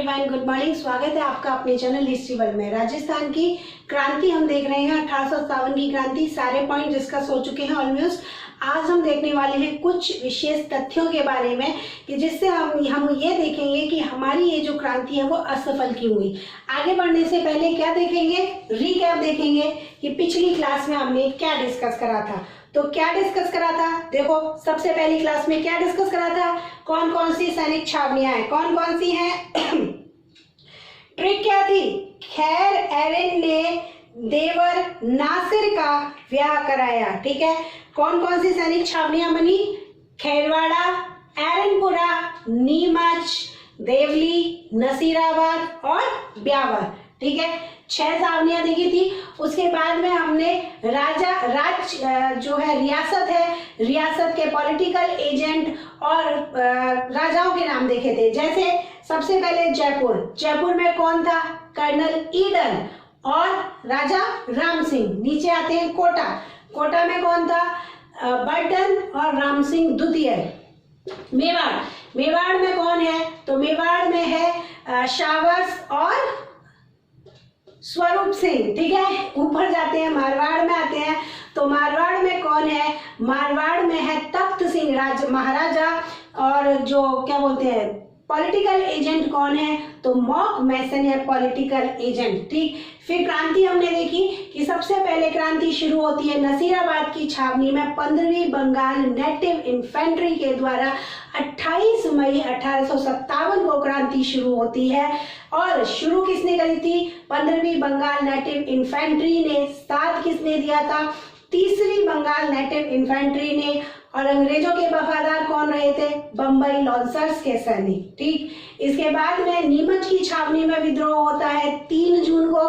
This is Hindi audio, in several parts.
Everyone, good morning. स्वागत है आपका अपने चैनल हिस्ट्री वर्ल्ड में। राजस्थान की क्रांति हम देख रहे हैं, 1857 की क्रांति। सारे पॉइंट डिस्कस हो चुके हैं ऑलमोस्ट। आज हम देखने वाले हैं कुछ विशेष तथ्यों के बारे में कि जिससे हम ये देखेंगे कि हमारी ये जो क्रांति है वो असफल क्यों हुई। आगे बढ़ने से पहले क्या देखेंगे, रीकैप देखेंगे कि पिछली क्लास में हमने क्या डिस्कस करा था। तो क्या डिस्कस करा था, देखो सबसे पहली क्लास में क्या डिस्कस करा था, कौन कौन सी सैनिक छावनियां हैं, कौन कौन सी हैं। ट्रिक क्या थी, खैर एरन ने देवर नासिर का ब्याह कराया। ठीक है, कौन कौन सी सैनिक छावनियां बनी, खैरवाड़ा, एरनपुरा, नीमच, देवली, नसीराबाद और ब्यावर। ठीक है, 6 छावनियां देखी थी। उसके बाद में हमने जो है रियासत है, रियासत के पॉलिटिकल एजेंट और राजाओं के नाम देखे थे। जैसे सबसे पहले जयपुर, जयपुर में कौन था, कर्नल ईडन और राजा राम सिंह। नीचे आते हैं कोटा, कोटा में कौन था, बर्टन और राम सिंह द्वितीय। मेवाड़, मेवाड़ में कौन है, तो मेवाड़ में है शावस और स्वरूप सिंह। ठीक है, ऊपर जाते हैं मारवाड़ में आते हैं, तो मारवाड़ में कौन है, मारवाड़ में है तख्त सिंह महाराजा। और जो क्या बोलते हैं पॉलिटिकल एजेंट कौन है, तो मॉक मैसन है पॉलिटिकल एजेंट। ठीक, फिर क्रांति हमने देखी कि सबसे पहले क्रांति शुरू होती है नसीराबाद की छावनी में 15वीं बंगाल नेटिव इन्फेंट्री के द्वारा। 28 मई 1857 को क्रांति शुरू होती है। और शुरू किसने करी थी, 15वीं बंगाल नेटिव इन्फेंट्री ने। साथ किसने दिया था, 3री बंगाल नेटिव इन्फेंट्री ने। और अंग्रेजों के वफादार कौन रहे थे, बम्बई लॉन्सर्स के सैनिक। ठीक, इसके बाद में नीमच की छावनी में विद्रोह होता है 3 जून को,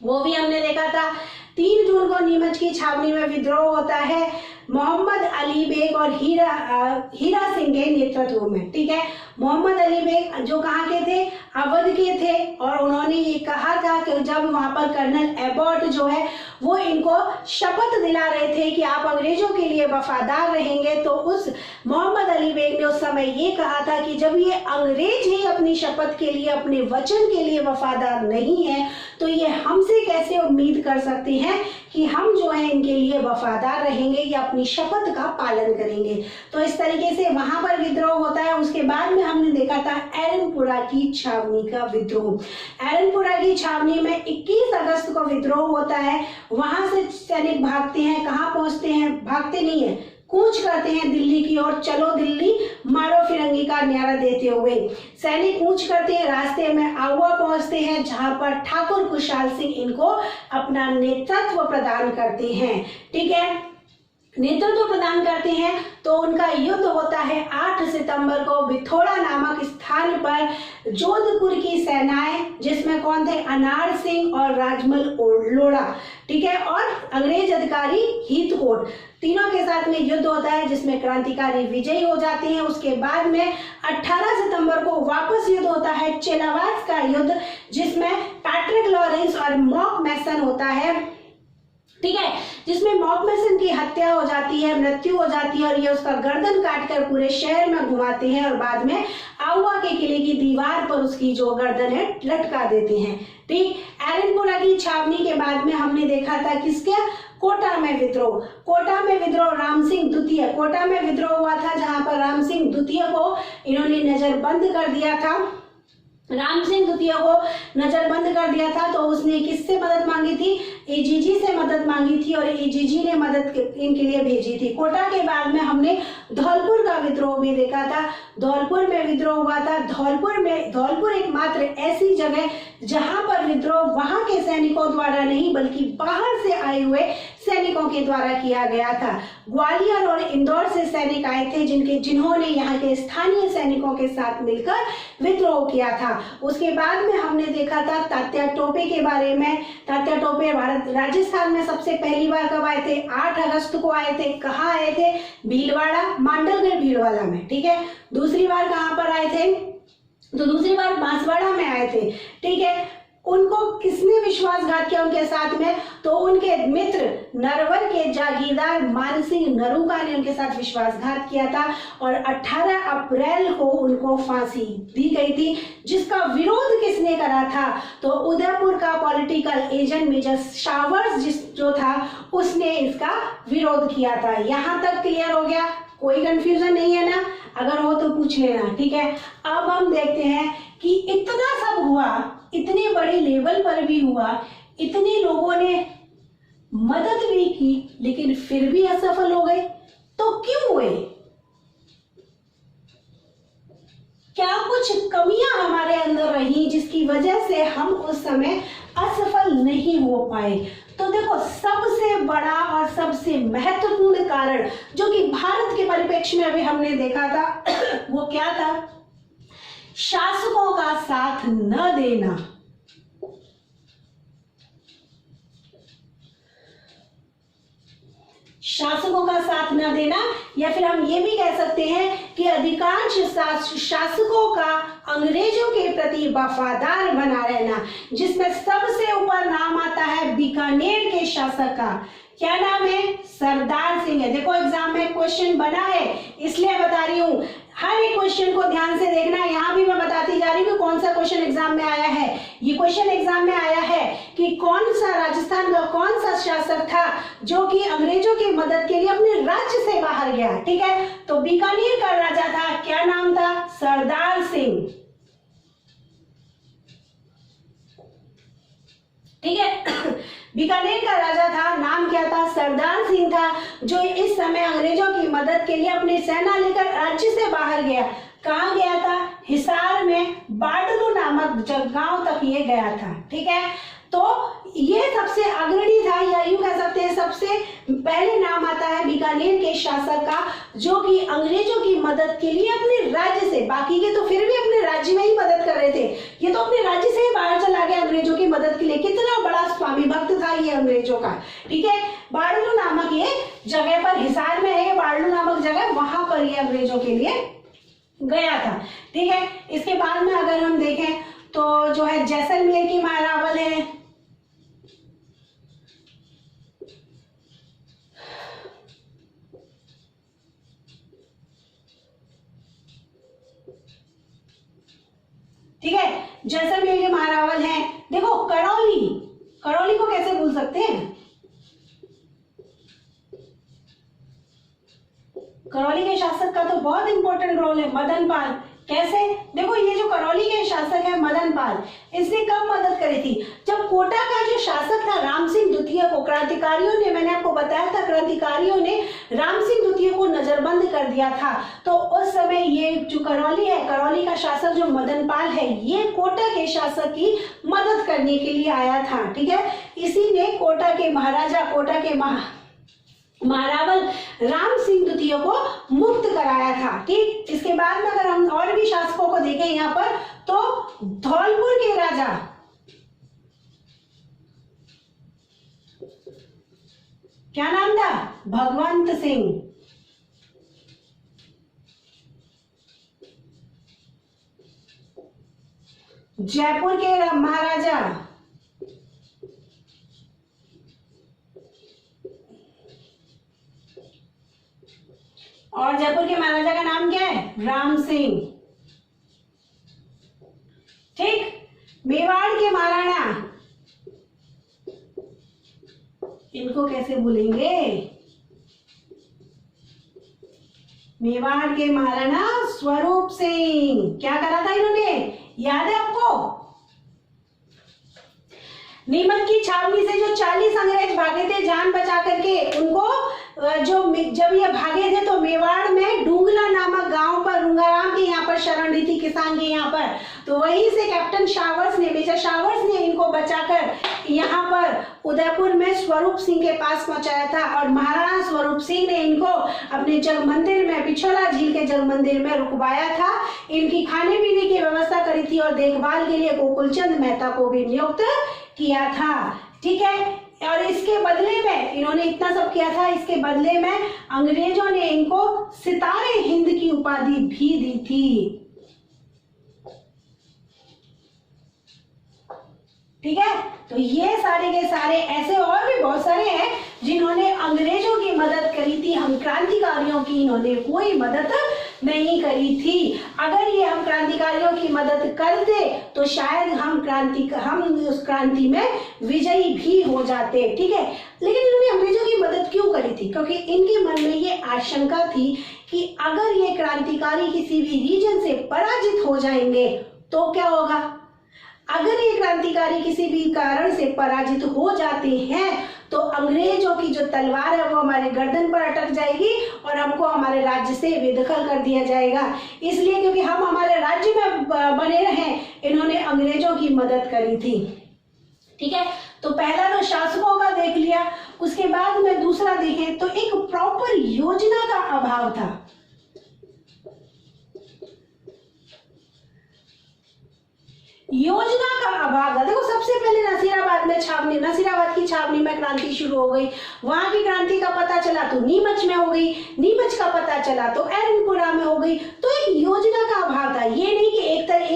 वो भी हमने देखा था। 3 जून को नीमच की छावनी में विद्रोह होता है मोहम्मद अली बेग और हीरा सिंह के नेतृत्व में। ठीक है, मोहम्मद अली बेग जो कहाँ के थे, अवध के थे। और उन्होंने ये कहा था कि जब वहां पर कर्नल एबॉट जो है वो इनको शपथ दिला रहे थे कि आप अंग्रेजों के लिए वफादार रहेंगे, तो उस मोहम्मद अली बेग ने उस समय ये कहा था कि जब ये अंग्रेज ही अपनी शपथ के लिए, अपने वचन के लिए वफादार नहीं है, तो ये हमसे कैसे उम्मीद कर सकते हैं कि हम जो है इनके लिए वफादार रहेंगे या अपनी शपथ का पालन करेंगे। तो इस तरीके से वहां पर विद्रोह होता है। उसके बाद में हमने देखा था एरनपुरा की छावनी का विद्रोह। एरनपुरा की छावनी में 21 अगस्त को विद्रोह होता है। वहां से सैनिक भागते हैं, कहाँ पहुंचते हैं, भागते नहीं है, कूच करते हैं दिल्ली की ओर। चलो दिल्ली मारो फिरंगी का नारा देते हुए सैनिक कूच करते हैं, रास्ते में आहुआ पहुंचते हैं, जहां पर ठाकुर खुशहाल सिंह इनको अपना नेतृत्व प्रदान करते हैं। ठीक है, नेतृत्व प्रदान करते हैं। तो उनका युद्ध होता है 8 सितंबर को बिथोड़ा नामक स्थान पर। जोधपुर की सेनाएं, जिसमें कौन थे, अनार सिंह और राजमल लोढ़ा। ठीक है, और अंग्रेज अधिकारी हीथकोट, तीनों के साथ में युद्ध होता है जिसमें क्रांतिकारी विजयी हो जाते हैं। उसके बाद में 18 सितंबर को वापस युद्ध होता है, चेलावास का युद्ध, जिसमें पैट्रिक लॉरेंस और मॉक मैसन होता है। ठीक है, जिसमें मॉक मैसन की हत्या हो जाती है, मृत्यु हो जाती है, और ये उसका गर्दन काटकर पूरे शहर में घुमाते हैं और बाद में आहुआ के किले की दीवार पर उसकी जो गर्दन है लटका देते हैं। ठीक, एरनपुरा की छावनी के बाद में हमने देखा था किसके, कोटा में विद्रोह। कोटा में विद्रोह राम सिंह द्वितीय, कोटा में विद्रोह हुआ था जहां पर राम सिंह द्वितीय को इन्होंने नजरबंद कर दिया था। राम सिंह द्वितीय को नजरबंद कर दिया था, तो उसने किससे मदद मांगी थी, एजीजी से मदद मांगी थी, और एजीजी ने मदद इनके लिए भेजी थी। कोटा के बाद में हमने धौलपुर का विद्रोह भी देखा था। धौलपुर में विद्रोह हुआ था। धौलपुर एकमात्र ऐसी जगह जहां पर विद्रोह वहां के सैनिकों द्वारा नहीं बल्कि बाहर से आए हुए सैनिकों के द्वारा किया गया था। ग्वालियर और इंदौर से सैनिक आए थे जिन्होंने यहाँ के स्थानीय सैनिकों के साथ मिलकर विद्रोह किया था। उसके बाद में हमने देखा था तात्या टोपे के बारे में। तात्या टोपे राजस्थान में सबसे पहली बार कब आए थे, 8 अगस्त को आए थे। कहाँ आए थे, भीलवाड़ा, मांडलगढ़ भीलवाड़ा में। ठीक है, दूसरी बार कहाँ पर आए थे, तो दूसरी बार बांसवाड़ा में आए थे। ठीक है, उनको किसने विश्वासघात किया उनके साथ में? तो उनके मित्र नरवर के जागीरदार मानसिंह नरूका ने उनके साथ विश्वासघात किया था और 18 अप्रैल को उनको फांसी दी गई थी। जिसका विरोध किसने करा था? तो उदयपुर का पॉलिटिकल एजेंट मेजर शावर्स जो था उसने इसका विरोध किया था। यहां तक क्लियर हो गया? कोई कंफ्यूजन नहीं है ना? अगर हो तो पूछ लेना, ठीक है। अब हम देखते हैं कि इतना सब हुआ, इतने बड़े लेवल पर भी हुआ, इतने लोगों ने मदद भी की, लेकिन फिर भी असफल हो गए। तो क्यों हुए? क्या कुछ कमियां हमारे अंदर रही जिसकी वजह से हम उस समय असफल नहीं हो पाए? तो देखो, सबसे बड़ा और सबसे महत्वपूर्ण कारण जो कि भारत के परिप्रेक्ष्य में अभी हमने देखा था वो क्या था? शासकों का साथ न देना। शासकों का साथ न देना, या फिर हम ये भी कह सकते हैं कि अधिकांश शासकों का अंग्रेजों के प्रति वफादार बना रहना, जिसमें सबसे ऊपर नाम आता है बीकानेर के शासक का। क्या नाम है? सरदार सिंह है। देखो एग्जाम में क्वेश्चन बना है इसलिए बता रही हूँ, हर एक क्वेश्चन को ध्यान से देखना। यहाँ भी मैं बताती जा रही हूँ कौन सा क्वेश्चन एग्जाम में आया है। ये क्वेश्चन एग्जाम में आया है कि कौन सा राजस्थान का कौन सा शासक था जो कि अंग्रेजों की मदद के लिए अपने राज्य से बाहर गया, ठीक है। तो बीकानेर का राजा था, क्या नाम था? सरदार सिंह, ठीक है। बीकानेर का राजा था, नाम क्या था? सरदार सिंह था, जो इस समय अंग्रेजों की मदद के लिए अपनी सेना लेकर राज्य से बाहर गया। कहाँ गया था? हिसार में बाडलू नामक गांव तक ये गया था, ठीक है। तो ये सबसे अग्रणी था, या यूं कह सकते हैं सबसे पहले नाम आता है बीकानेर के शासक का, जो कि अंग्रेजों की मदद के लिए अपने राज्य से, बाकी के तो फिर भी अपने राज्य में ही मदद कर रहे थे, ये तो अपने राज्य से ही बाहर चला गया अंग्रेजों की मदद के लिए। कितना बड़ा स्वामी भक्त था ये अंग्रेजों का, ठीक है। बाडलू नामक ये जगह पर, हिसार में है बाडलू नामक जगह, वहां पर ये अंग्रेजों के लिए गया था, ठीक है। इसके बाद में अगर हम देखें तो जो है जैसलमेर की महारावल है, ठीक है, जैसलमेर के महारावल हैं। देखो करौली, करौली को कैसे भूल सकते हैं? करौली के शासक का तो बहुत इंपॉर्टेंट रोल है, मदन पाल। कैसे? देखो ये जो करौली के शासक है मदन पाल, इसने कब मदद करी थी? जब कोटा का जो शासक था राम सिंह द्वितीय को, क्रांतिकारियों ने, मैंने आपको बताया था, क्रांतिकारियों ने राम सिंह द्वितीय को नजरबंद कर दिया था। तो उस समय ये जो करौली है, करौली का शासक जो मदन पाल है, ये कोटा के शासक की मदद करने के लिए आया था, ठीक है। इसी ने कोटा के महाराजा, कोटा के महारावल राम सिंह द्वितीय को मुक्त कराया था, ठीक। इसके बाद में अगर हम और भी शासकों को देखें यहाँ पर, तो धौलपुर के राजा क्या नाम था? भगवंत सिंह। जयपुर के महाराजा और जयपुर के महाराजा का नाम क्या है? राम सिंह, ठीक। मेवाड़ के महाराणा, इनको कैसे भूलेंगे? मेवाड़ के महाराणा स्वरूप सिंह। क्या करा था इन्होंने, याद है आपको? नीमच की छावनी से जो 40 अंग्रेज भागे थे जान बचा करके, उनको जब ये भागे थे तो मेवाड़ में डूंगला नामक गांव पर रूंगाराम के यहाँ पर शरण ली थी, किसान के यहाँ पर। तो वहीं से कैप्टन शावर्स ने, मेजर शावर्स ने इनको बचाकर यहाँ पर उदयपुर में स्वरूप सिंह के पास पहुंचाया था, और महाराणा स्वरूप सिंह ने इनको अपने जग मंदिर में, पिछोला झील के जग मंदिर में रुकवाया था। इनकी खाने पीने की व्यवस्था करी थी और देखभाल के लिए गोकुलचंद मेहता को भी नियुक्त किया था, ठीक है। और इसके बदले में इन्होंने इतना सब किया था, इसके बदले में अंग्रेजों ने इनको सितारे हिंद की उपाधि भी दी थी, ठीक है। तो ये सारे के सारे, ऐसे और भी बहुत सारे हैं जिन्होंने अंग्रेजों की मदद करी थी। हम क्रांतिकारियों की इन्होंने कोई मदद नहीं करी थी। अगर ये हम क्रांतिकारियों की मदद करते तो शायद हम उस क्रांति में विजयी भी हो जाते, ठीक है। लेकिन इन्होंने अंग्रेजों की मदद क्यों करी थी? क्योंकि इनके मन में ये आशंका थी कि अगर ये क्रांतिकारी किसी भी रीजन से पराजित हो जाएंगे तो क्या होगा। अगर ये क्रांतिकारी किसी भी कारण से पराजित हो जाते हैं तो अंग्रेजों की जो तलवार है वो हमारे गर्दन पर अटक जाएगी और हमको हमारे राज्य से बेदखल कर दिया जाएगा। इसलिए क्योंकि हम हमारे राज्य में बने रहें, इन्होंने अंग्रेजों की मदद करी थी, ठीक है। तो पहला तो शासकों का देख लिया, उसके बाद में दूसरा देखें तो एक प्रॉपर योजना का अभाव था। योजना का अभाव था। देखो सबसे पहले नसीराबाद की छावनी में क्रांति शुरू हो गई। वहां की क्रांति का पता चला तो नीमच में हो गई, नीमच का पता चला तो एरनपुरा में हो गई। तो एक योजना का अभाव था। ये नहीं कि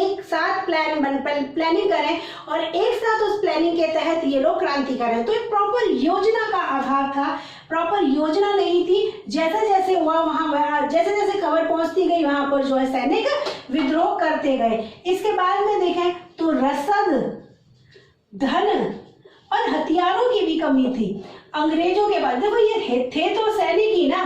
एक साथ प्लानिंग करें और एक साथ उस प्लानिंग के तहत ये लोग क्रांति करें। तो एक प्रॉपर योजना का अभाव था, प्रॉपर योजना नहीं थी। जैसे जैसे जैसे जैसे खबर पहुंचती गई वहां पर जो है सैनिक विद्रोह करते गए। इसके बाद में देखें तो रसद, धन और हथियारों की भी कमी थी अंग्रेजों के पास। देखो ये थे तो सैनिक ही ना,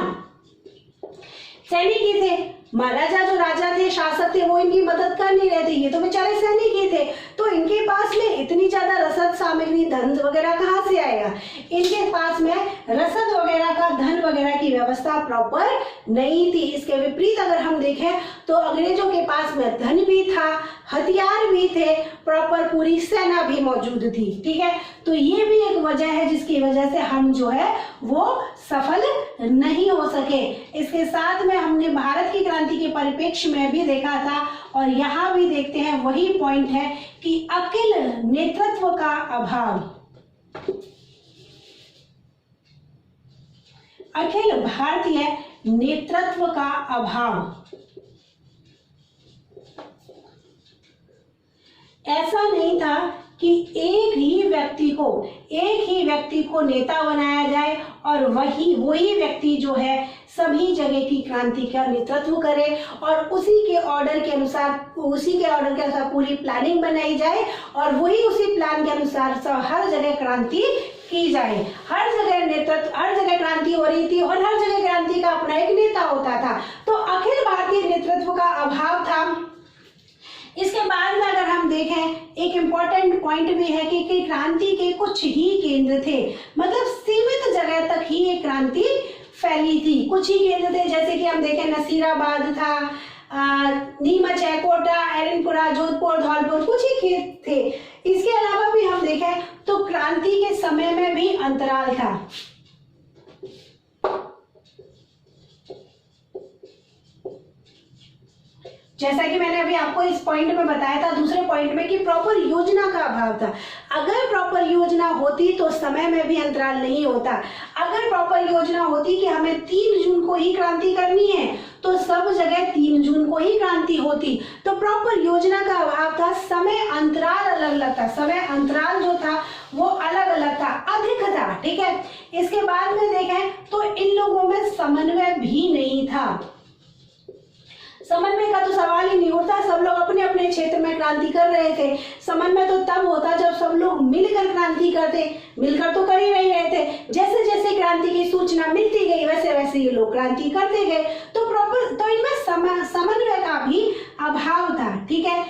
सैनिक ही थे। महाराजा जो राजा थे, शासक थे, वो इनकी मदद कर नहीं रहे थे, ये तो बेचारे सैनिक ही थे। तो इनके पास में इतनी ज्यादा रसद सामग्री, धन वगैरह कहाँ से आएगा? इनके पास में रसद वगैरह का, धन वगैरह की व्यवस्था प्रॉपर नहीं थी। इसके विपरीत अगर हम देखें तो अंग्रेजों के पास में धन भी था, हथियार भी थे, प्रॉपर पूरी सेना भी मौजूद थी, ठीक है। तो ये भी एक वजह है जिसकी वजह से हम जो है वो सफल नहीं हो सके। इसके साथ में हमने भारत की क्रांति के परिप्रेक्ष्य में भी देखा था और यहाँ भी देखते हैं, वही पॉइंट है कि अकिल नेतृत्व का अभाव, अखिल भारतीय नेतृत्व का अभाव। ऐसा नहीं था कि एक ही व्यक्ति को नेता बनाया जाए और वही व्यक्ति जो है सभी जगह की क्रांति का नेतृत्व करे और उसी के ऑर्डर के अनुसार पूरी प्लानिंग बनाई जाए और वही उसी प्लान के अनुसार हर जगह क्रांति की जाए। हर जगह क्रांति हो रही थी और हर जगह क्रांति का अपना एक नेता होता था। तो अखिल भारतीय नेतृत्व का अभाव था। इसके बाद में अगर हम देखें, एक इम्पोर्टेंट पॉइंट भी है कि क्रांति के कुछ ही केंद्र थे, मतलब सीमित जगह तक ही ये क्रांति फैली थी। कुछ ही केंद्र थे, जैसे कि हम देखें नसीराबाद था, नीमच है, कोटा, एरनपुरा, जोधपुर, धौलपुर, कुछ ही खेत थे। इसके अलावा भी हम देखें तो क्रांति के समय में भी अंतराल था। जैसा कि मैंने अभी आपको इस पॉइंट में बताया था, दूसरे पॉइंट में, कि प्रॉपर योजना का अभाव था। अगर प्रॉपर योजना होती तो समय में भी अंतराल नहीं होता। अगर प्रॉपर योजना होती कि हमें 3 जून को ही क्रांति करनी है तो सब जगह 3 जून को ही क्रांति होती। तो प्रॉपर योजना का अभाव था, समय अंतराल अलग अलग था, समय अंतराल जो था वो अलग अलग था, अधिक था, ठीक है। इसके बाद में देखें तो इन लोगों में समन्वय भी नहीं था। समन्वय का तो सवाल ही नहीं उठता, सब लोग अपने अपने क्षेत्र में क्रांति कर रहे थे। समन्वय तो तब होता जब सब लोग मिलकर क्रांति करते, मिलकर तो कर ही नहीं रहे थे। जैसे जैसे क्रांति की सूचना मिलती गई वैसे वैसे ये लोग क्रांति करते गए। तो इनमें समन्वय का भी अभाव था, ठीक है।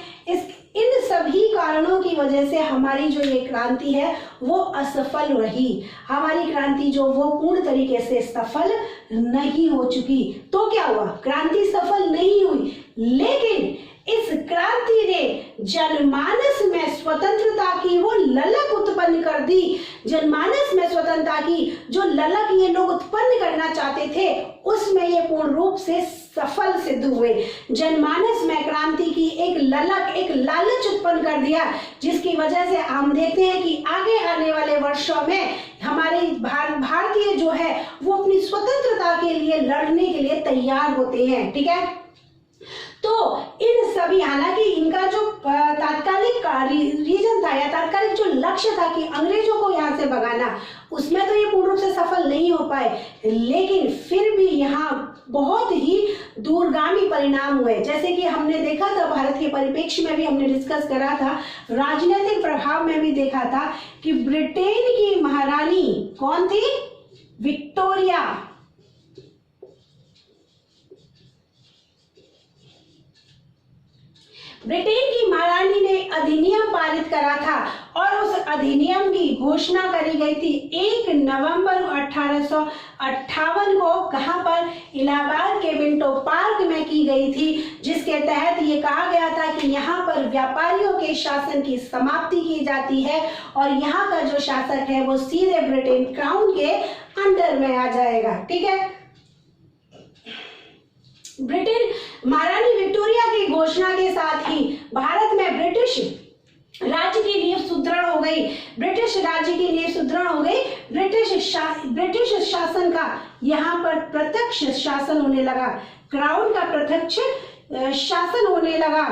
इन सभी कारणों की वजह से हमारी जो ये क्रांति है वो असफल रही। हमारी क्रांति जो वो पूर्ण तरीके से सफल नहीं हो चुकी। तो क्या हुआ? क्रांति सफल नहीं हुई, लेकिन इस क्रांति ने जनमानस में स्वतंत्रता की वो ललक उत्पन्न कर दी। जनमानस में स्वतंत्रता की जो ललक ये लोग उत्पन्न करना चाहते थे उसमें ये पूर्ण रूप से सफल सिद्ध हुए। जनमानस में क्रांति की एक ललक, एक लालच उत्पन्न कर दिया, जिसकी वजह से हम देखते हैं कि आगे आने वाले वर्षों में हमारे भारतीय जो है वो अपनी स्वतंत्रता के लिए लड़ने के लिए तैयार होते हैं, ठीक है। तो इन सभी, हालांकि इनका जो तात्कालिक रीजन था या तात्कालिक जो लक्ष्य था कि अंग्रेजों को यहाँ से भगाना, उसमें तो ये पूर्ण रूप से सफल नहीं हो पाए, लेकिन फिर भी यहाँ बहुत ही दूरगामी परिणाम हुए। जैसे कि हमने देखा था, भारत के परिप्रेक्ष्य में भी हमने डिस्कस करा था, राजनीतिक प्रभाव में भी देखा था कि ब्रिटेन की महारानी कौन थी? विक्टोरिया। ब्रिटेन की महारानी ने अधिनियम पारित करा था और उस अधिनियम की घोषणा करी गई थी 1 नवंबर 1858 को। कहां पर? इलाहाबाद के मिंटो पार्क में की गई थी, जिसके तहत ये कहा गया था कि यहाँ पर व्यापारियों के शासन की समाप्ति की जाती है और यहाँ का जो शासक है वो सीधे ब्रिटेन क्राउन के अंडर में आ जाएगा। ठीक है, ब्रिटेन महारानी विक्टोरिया की घोषणा के साथ ही भारत में ब्रिटिश राज्य की नींव सुदृढ़ हो गई। ब्रिटिश राज्य की नींव सुदृढ़ हो गई। ब्रिटिश शासन का यहाँ पर प्रत्यक्ष शासन होने लगा, क्राउन का प्रत्यक्ष शासन होने लगा,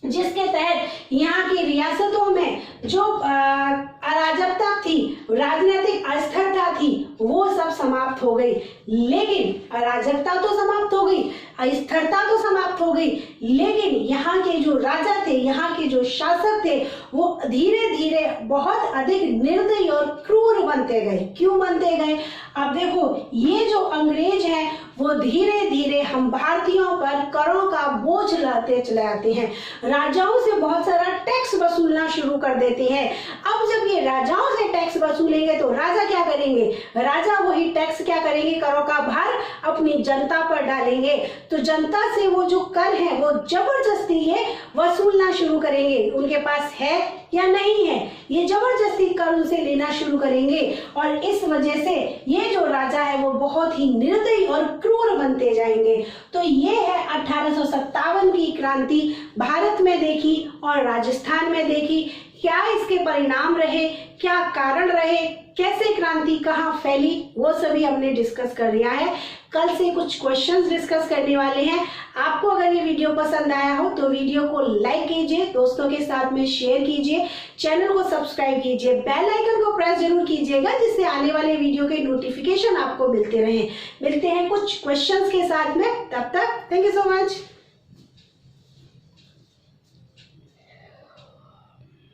जिसके तहत यहाँ की रियासतों में जो अराजकता थी, राजनीतिक अस्थिरता थी, वो सब समाप्त हो गई। लेकिन अराजकता तो समाप्त हो गई, अस्थिरता तो समाप्त हो गई, लेकिन यहाँ के जो राजा थे, यहाँ के जो शासक थे, वो धीरे धीरे बहुत अधिक निर्दयी और क्रूर बनते गए। क्यों बनते गए? अब देखो, ये जो अंग्रेज हैं वो धीरे धीरे हम भारतीयों पर करों का बोझ लाते चले आते हैं, राजाओं से बहुत सारा टैक्स वसूलना शुरू कर देते हैं। अब जब ये राजाओं से टैक्स वसूलेंगे तो राजा क्या करेंगे? राजा वही टैक्स क्या करेंगे? करों का भार अपनी जनता पर डालेंगे। तो जनता से वो जो कर है वो जबरदस्ती ये वसूलना शुरू करेंगे। उनके पास है या नहीं है, ये जबरदस्ती कर उनसे लेना शुरू करेंगे और इस वजह से ये जो राजा है वो बहुत ही निर्दयी और क्रूर बनते जाएंगे। तो ये है 1857 की क्रांति, भारत में देखी और राजस्थान में देखी। क्या इसके परिणाम रहे, क्या कारण रहे, कैसे क्रांति कहाँ फैली, वो सभी हमने डिस्कस कर लिया है। कल से कुछ क्वेश्चंस डिस्कस करने वाले हैं। आपको अगर ये वीडियो पसंद आया हो तो वीडियो को लाइक कीजिए, दोस्तों के साथ में शेयर कीजिए, चैनल को सब्सक्राइब कीजिए, बेल आइकन को प्रेस जरूर कीजिएगा, जिससे आने वाले वीडियो के नोटिफिकेशन आपको मिलते रहें। मिलते हैं कुछ क्वेश्चंस के साथ में, तब तक थैंक यू सो मच।